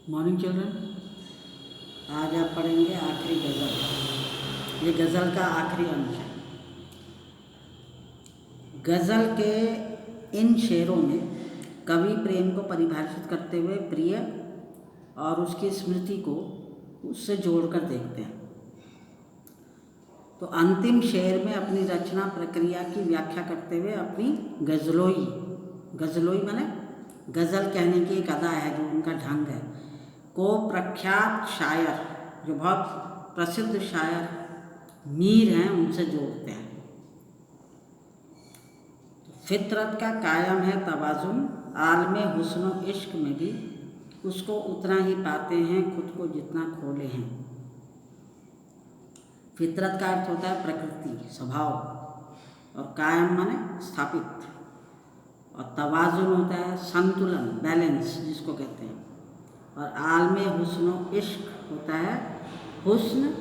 Morning children. आज आप पढ़ेंगे आखिरी गज़ल। ये गज़ल का आखिरी अंश है। गज़ल के इन शेरों में कवि प्रेम को परिभाषित करते हुए प्रिय और उसकी स्मृति को उससे जोड़कर देखते हैं। तो अंतिम शेर में अपनी रचना प्रक्रिया की व्याख्या करते हुए अपनी गज़लोई माने गज़ल कहने की एक अदा है, जो उनका ढंग है, को प्रख्यात शायर, जो बहुत प्रसिद्ध शायर मीर हैं, उनसे जोड़ते हैं। फितरत का कायम है तवाज़ुन, आलमे हुस्न व इश्क में भी उसको उतना ही पाते हैं खुद को जितना खोले हैं। फितरत का अर्थ होता है प्रकृति, स्वभाव, और कायम माने स्थापित, और तवाज़ुन होता है संतुलन, बैलेंस जिसको कहते हैं, और आलमे हुस्न व इश्क होता है हुस्न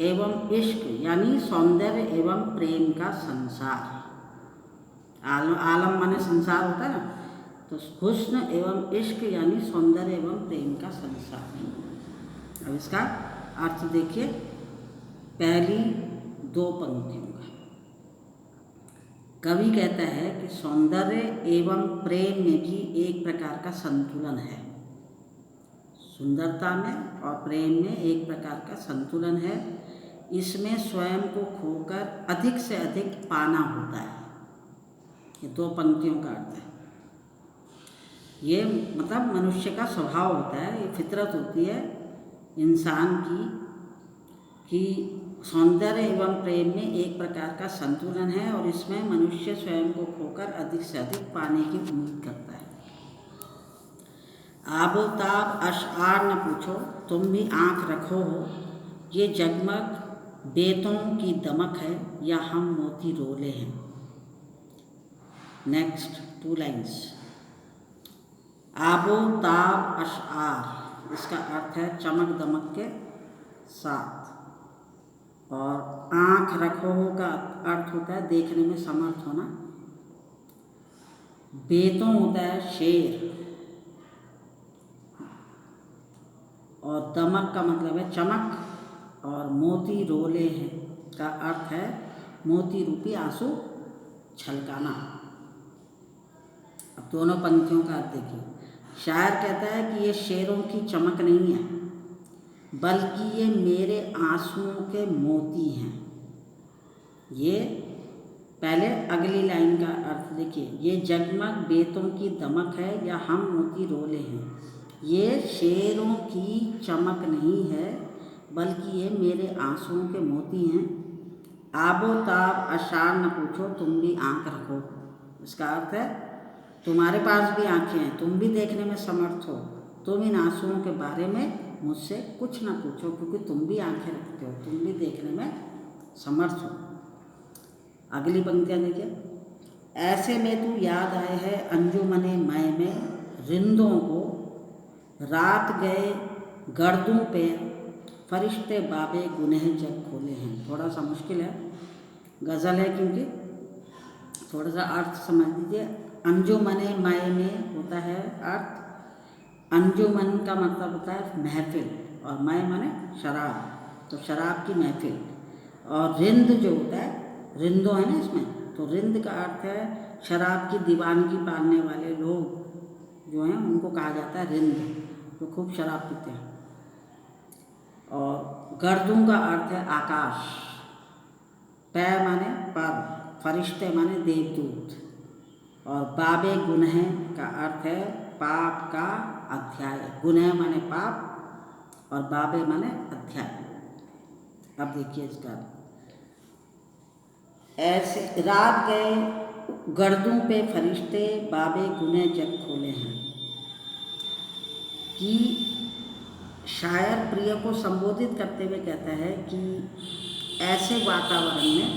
एवं इश्क यानी सौंदर्य एवं प्रेम का संसार। आलम माने संसार होता है ना, तो हुस्न एवं इश्क यानी सौंदर्य एवं प्रेम का संसार। अब इसका अर्थ देखिए, पहली दो पंक्तियों का। कवि कहता है कि सौंदर्य एवं प्रेम में भी एक प्रकार का संतुलन है। सुंदरता में और प्रेम में एक प्रकार का संतुलन है। इसमें स्वयं को खोकर अधिक से अधिक पाना होता है। ये दो पंक्तियों का अर्थ है। ये मतलब मनुष्य का स्वभाव होता है, ये फितरत होती है इंसान की कि सौंदर्य एवं प्रेम में एक प्रकार का संतुलन है, और इसमें मनुष्य स्वयं को खोकर अधिक से अधिक पाने की उम्मीद करता है। आबोताब अशआर न पूछो, तुम भी आँख रखो हो, ये जगमग बेतों की दमक है या हम मोती रोले हैं। Next 2 lines. आबोताब अशआर, इसका अर्थ है चमक दमक के साथ, और आँख रखो हो का अर्थ होता है देखने में समर्थ होना। बेतों होता है शेर, और दमक का मतलब है चमक, और मोती रोले हैं का अर्थ है मोती रूपी आंसू छलकाना। अब दोनों पंक्तियों का अर्थ देखिए। शायर कहता है कि ये शेरों की चमक नहीं है, बल्कि ये मेरे आंसुओं के मोती हैं। ये पहले अगली लाइन का अर्थ देखिए, ये जगमग बेतों की दमक है या हम मोती रोले हैं। ये शेरों की चमक नहीं है, बल्कि ये मेरे आंसुओं के मोती हैं। आबोताब अशार न पूछो, तुम भी आँख रखो। इसका अर्थ है तुम्हारे पास भी आँखें हैं, तुम भी देखने में समर्थ हो, तुम इन आंसुओं के बारे में मुझसे कुछ ना पूछो, क्योंकि तुम भी आँखें रखते हो, तुम भी देखने में समर्थ हो। अगली पंक्तियाँ देखिए। ऐसे में तू याद आए है अंजुमने मय में, रिंदों को रात गए गर्दों पे, फरिश्ते बाबे गुनह जग खोले हैं। थोड़ा सा मुश्किल है, गज़ल है, क्योंकि थोड़ा सा अर्थ समझ लीजिए। अंजुमने मय में होता है अर्थ, अंजुमन का मतलब होता है महफिल, और मय माने शराब, तो शराब की महफिल। और रिंद जो होता है, रिंदों है ना इसमें, तो रिंद का अर्थ है शराब की दीवानगी पालने वाले लोग जो हैं, उनको कहा जाता है रिंद, जो खूब शराब पीते हैं। और गर्दों का अर्थ है आकाश, पै माने पर, फरिश्ते माने देवदूत, और बाबे गुनह का अर्थ है पाप का अध्याय। गुनह माने पाप और बाबे माने अध्याय। अब देखिए इसका, ऐसे रात गए गर्दों पे फरिश्ते बाबे गुनह जग खोले हैं, कि शायर प्रिय को संबोधित करते हुए कहता है कि ऐसे वातावरण में,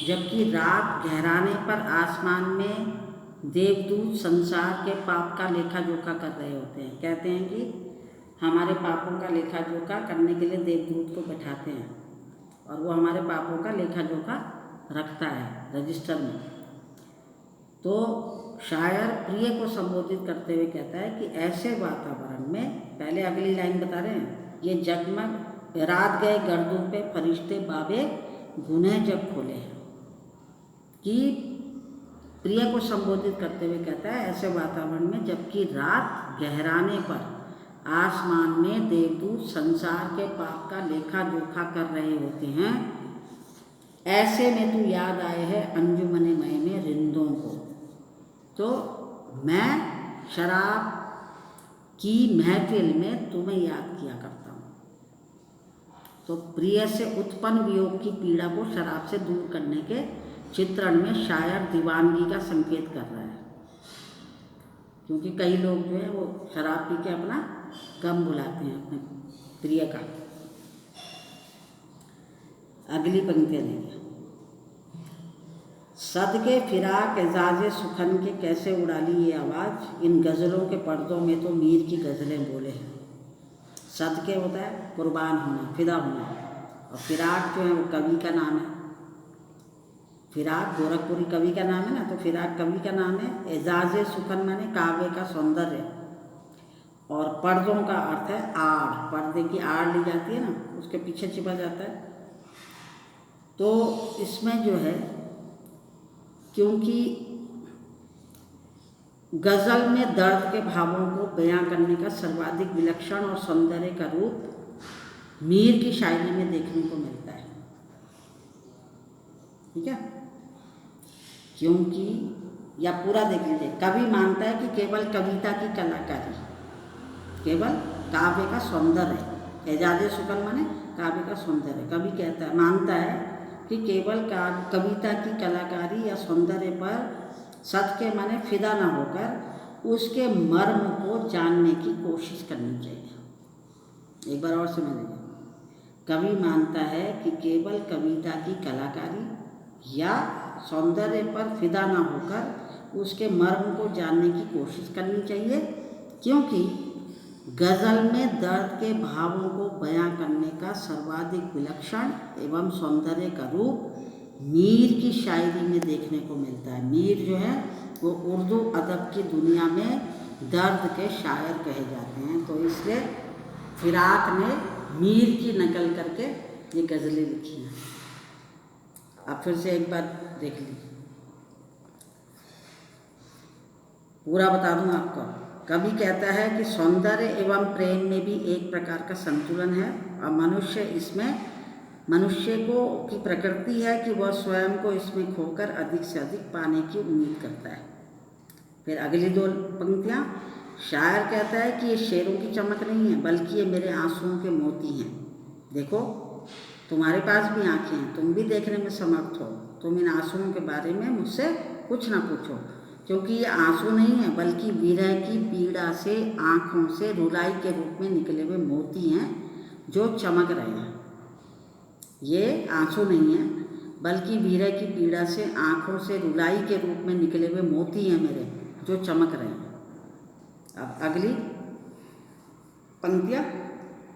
जबकि रात गहराने पर आसमान में देवदूत संसार के पाप का लेखा जोखा कर रहे होते हैं। कहते हैं कि हमारे पापों का लेखा जोखा करने के लिए देवदूत को बैठाते हैं, और वो हमारे पापों का लेखा जोखा रखता है रजिस्टर में। तो शायर प्रिय को संबोधित करते हुए कहता है कि ऐसे वातावरण में, पहले अगली लाइन बता रहे हैं, ये जगमग रात गए गर्दों पे फरिश्ते बाबे गुनह जब खोले हैं, कि प्रिय को संबोधित करते हुए कहता है ऐसे वातावरण में जबकि रात गहराने पर आसमान में देवदूत संसार के पाप का लेखा जोखा कर रहे होते हैं, ऐसे में तू याद आए है अंजुमने मय में रिंदों को। तो मैं शराब की महफिल में तुम्हें याद किया करता हूँ। तो प्रिय से उत्पन्न वियोग की पीड़ा को शराब से दूर करने के चित्रण में शायर दीवानगी का संकेत कर रहा है, क्योंकि कई लोग जो है वो शराब पी के अपना गम बुलाते हैं अपने प्रिय का। अगली पंक्तियाँ देखिए, सदके फिराक एजाज़े सुखन के कैसे उड़ा ली ये आवाज़, इन गज़लों के पर्दों में तो मीर की गज़लें बोले हैं। सदके होता है कुर्बान होना, फिदा होना, और फिराक जो है वो कवि का नाम है। फिराक गोरखपुरी कवि का नाम है ना, तो फिराक कवि का नाम है। एजाज़े सुखन माने काव्य का सौंदर्य, और पर्दों का अर्थ है आड़, पर्दे की आड़ ली जाती है ना, उसके पीछे छिपा जाता है। तो इसमें जो है, क्योंकि गज़ल में दर्द के भावों को बयां करने का सर्वाधिक विलक्षण और सौंदर्य का रूप मीर की शायरी में देखने को मिलता है। ठीक है, क्योंकि या पूरा देख लीजिए, कवि मानता है कि केवल कविता की कलाकारी, केवल काव्य का सौंदर्य, एजाज़े सुकन माने काव्य का सौंदर्य, कवि कहता है, मानता है कि केवल कविता की कलाकारी या सौंदर्य पर सदके माने फिदा न होकर उसके मर्म को जानने की कोशिश करनी चाहिए। एक बार और समझ लीजिए, कवि मानता है कि केवल कविता की कलाकारी या सौंदर्य पर फिदा न होकर उसके मर्म को जानने की कोशिश करनी चाहिए, क्योंकि गज़ल में दर्द के भावों को बयां करने का सर्वाधिक विलक्षण एवं सौंदर्य का रूप मीर की शायरी में देखने को मिलता है। मीर जो है वो उर्दू अदब की दुनिया में दर्द के शायर कहे जाते हैं, तो इसलिए फिराक ने मीर की नकल करके ये गज़लें लिखी हैं। अब फिर से एक बार देख लीजिए, पूरा बता दूं आपको। कवि कहता है कि सौंदर्य एवं प्रेम में भी एक प्रकार का संतुलन है, और मनुष्य को की प्रकृति है कि वह स्वयं को इसमें खोकर अधिक से अधिक पाने की उम्मीद करता है। फिर अगली दो पंक्तियाँ, शायर कहता है कि ये शेरों की चमक नहीं है, बल्कि ये मेरे आंसुओं के मोती हैं। देखो, तुम्हारे पास भी आँखें हैं, तुम भी देखने में समर्थ हो, तुम इन आंसुओं के बारे में मुझसे कुछ ना पूछो, क्योंकि ये आंसू नहीं है, बल्कि विरह की पीड़ा से आँखों से रुलाई के रूप में निकले हुए मोती हैं जो चमक रहे हैं। ये आंसू नहीं है, बल्कि विरह की पीड़ा से आँखों से रुलाई के रूप में निकले हुए मोती हैं मेरे, जो चमक रहे हैं। अब अगली पंक्तियाँ,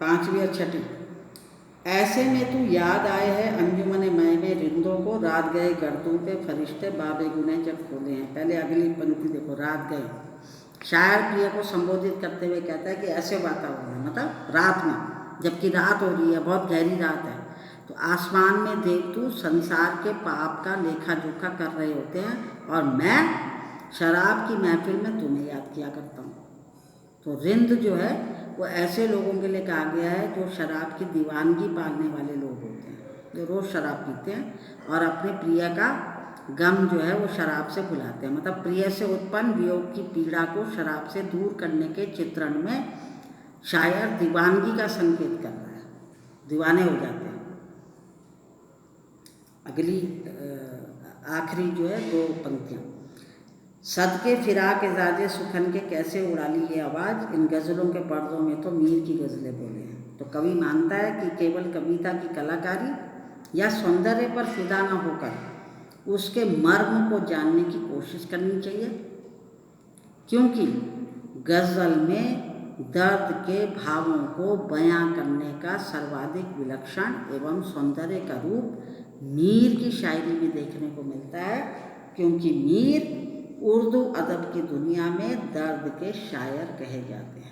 पांचवी और छठी, ऐसे में तू याद आए है अंजुमने मय में रिंदों को, रात गए गर्दों पे फरिश्ते बाबे गुने जब खोले हैं। पहले अगली पंक्ति देखो, रात गए। शायर प्रिय को संबोधित करते हुए कहता है कि ऐसे वातावरण है, मतलब रात में, जबकि रात हो रही है, बहुत गहरी रात है, तो आसमान में देवदूत संसार के पाप का लेखा जोखा कर रहे होते हैं, और मैं शराब की महफिल में तुम्हें याद किया करता हूँ। तो रिंद जो है वो ऐसे लोगों के लिए कहा गया है जो शराब की दीवानगी पालने वाले लोग होते हैं, जो रोज़ शराब पीते हैं और अपने प्रिय का गम जो है वो शराब से भुलाते हैं। मतलब प्रिय से उत्पन्न वियोग की पीड़ा को शराब से दूर करने के चित्रण में शायर दीवानगी का संकेत कर रहा है, दीवाने हो जाते हैं। अगली आखिरी जो है दो पंक्तियाँ, सदके फिराक एजाज़े सुखन के कैसे उड़ा ली ये आवाज़, इन गज़लों के पर्दों में तो मीर की गज़लें बोले हैं। तो कवि मानता है कि केवल कविता की कलाकारी या सौंदर्य पर फिदा न होकर उसके मर्म को जानने की कोशिश करनी चाहिए, क्योंकि गज़ल में दर्द के भावों को बयां करने का सर्वाधिक विलक्षण एवं सौंदर्य का रूप मीर की शायरी में देखने को मिलता है, क्योंकि मीर उर्दू अदब की दुनिया में दर्द के शायर कहे जाते हैं।